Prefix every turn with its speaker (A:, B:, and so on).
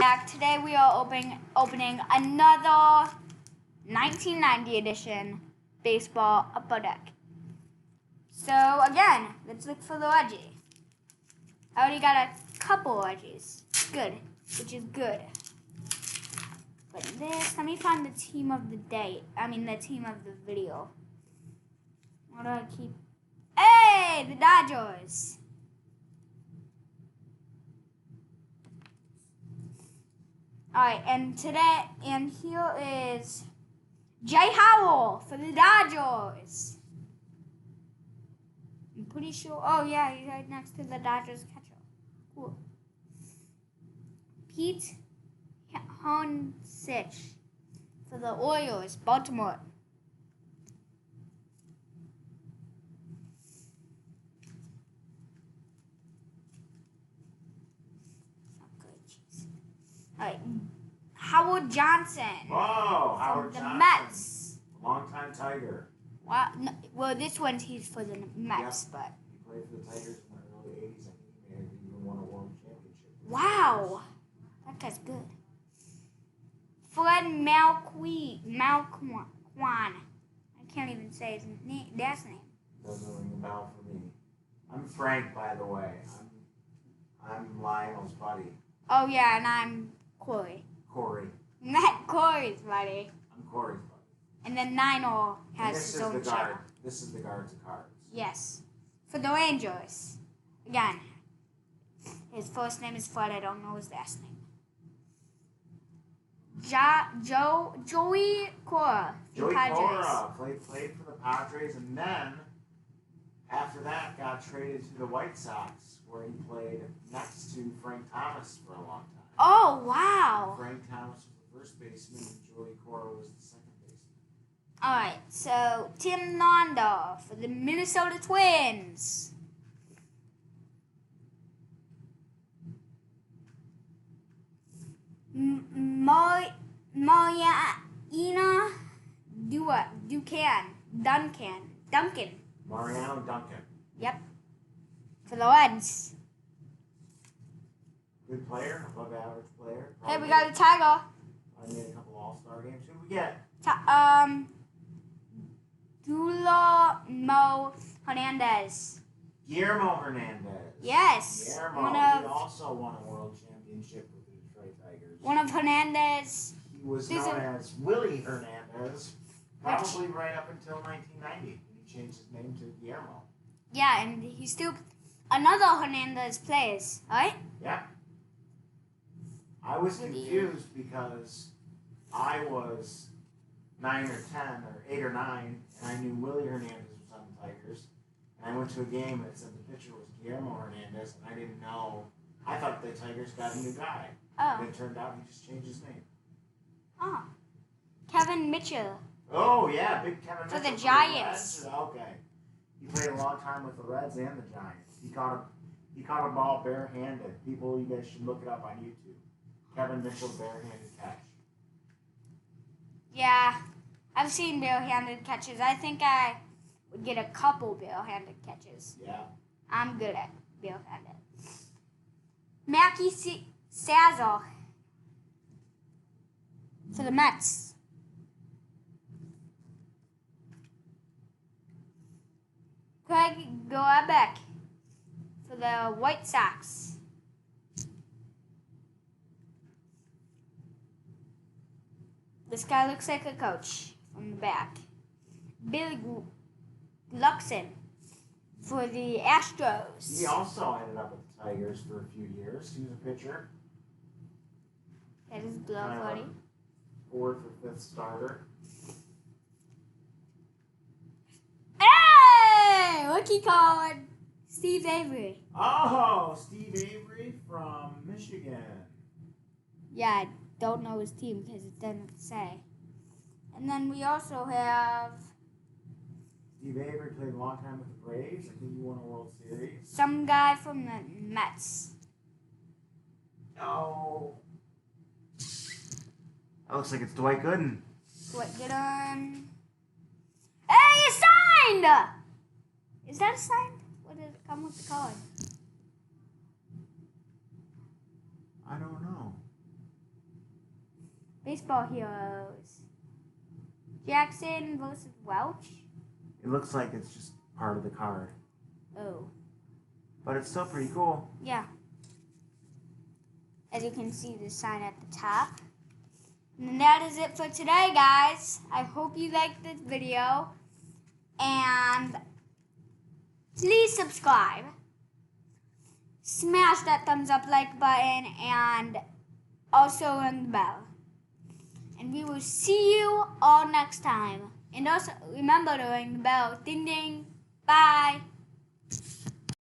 A: Back. Today we are opening another 1990 edition baseball upper deck. So again, let's look for the leggy. I already got a couple leggies. Good, which is good. But this, let me find the team of the day. The team of the video. What do I keep? Hey, the Dodgers. Alright, and here is Jay Howell for the Dodgers. I'm pretty sure. Oh, yeah, he's right next to the Dodgers catcher. Cool. Pete Honesich for the Orioles, Baltimore. Alright, Howard Johnson.
B: Whoa, Howard
A: the
B: Johnson.
A: Mets.
B: Longtime Tiger.
A: Wow. No, well, this one he's for the Mets, but.
B: He played for the Tigers in the early 80s. I think he may have even won a world championship.
A: Wow. That guy's good. Fred Malquan. I can't even say his last name.
B: Doesn't ring a bell for me. I'm Frank, by the way. I'm Lionel's buddy.
A: Oh, yeah, and I'm Corey. Not Corey's buddy.
B: I'm Corey's buddy.
A: And then Nino has his own channel.
B: This is the guard to cards.
A: Yes. For the Rangers. Again. His first name is Fred. I don't know his last name. Joey Cora.
B: Joey Cora played for the Padres, and then after that got traded to the White Sox, where he played next to Frank Thomas for a long time.
A: Oh, wow.
B: Frank Thomas was the first baseman, and Joey Cora was the second baseman.
A: All right, so Tim Nanda for the Minnesota Twins. Mariana Duncan.
B: Mariano Duncan.
A: Yep. For the Reds.
B: Good player, above average player.
A: Hey, we got a Tiger.
B: I made a couple All-Star games. Who we get?
A: Guillermo Hernandez.
B: Guillermo Hernandez.
A: Yes.
B: Guillermo. He also won a world championship with the Detroit Tigers.
A: One of Hernandez.
B: He was known as Willie Hernandez, probably right up until 1990. And he changed his name to Guillermo.
A: Yeah, and he's still another Hernandez plays, right?
B: Yeah. I was confused because I was 9 or 10 or 8 or 9, and I knew Willie Hernandez was on the Tigers. And I went to a game and it said the pitcher was Guillermo Hernandez, and I didn't know. I thought the Tigers got a new guy.
A: Oh.
B: And it turned out he just changed his name.
A: Oh. Kevin Mitchell.
B: Oh, yeah, big Kevin Mitchell.
A: For the Giants.
B: Okay. He played a long time with the Reds and the Giants. He caught a ball barehanded. People, you guys should look it up on YouTube. Kevin Mitchell barehanded catch.
A: Yeah, I've seen barehanded catches. I think I would get a couple barehanded catches.
B: Yeah.
A: I'm good at barehanded. Mackie Sazor for the Mets. Craig Gorebeck for the White Sox. This guy looks like a coach from the back. Billy Gluckson for the Astros.
B: He also ended up with the Tigers for a few years. He was a pitcher.
A: That is glove buddy.
B: 4th or 5th starter.
A: Hey! Rookie card. Steve Avery.
B: Oh, Steve Avery from Michigan.
A: Yeah, I don't know his team because it doesn't say. And then we also have
B: Steve Avery played a long time with the Braves. I think he won a World Series.
A: some guy from the Mets.
B: Oh. That looks like it's Dwight Gooden.
A: Dwight Gooden. Hey, it's signed! Is that signed? What does it come with the card?
B: I don't know.
A: Baseball heroes. Jackson versus Welch.
B: It looks like it's just part of the card.
A: Oh.
B: But it's still pretty cool.
A: Yeah. As you can see, the sign at the top. And that is it for today, guys. I hope you liked this video. And please subscribe. Smash that thumbs up like button and also ring the bell. And we will see you all next time. And also remember to ring the bell. Ding ding. Bye.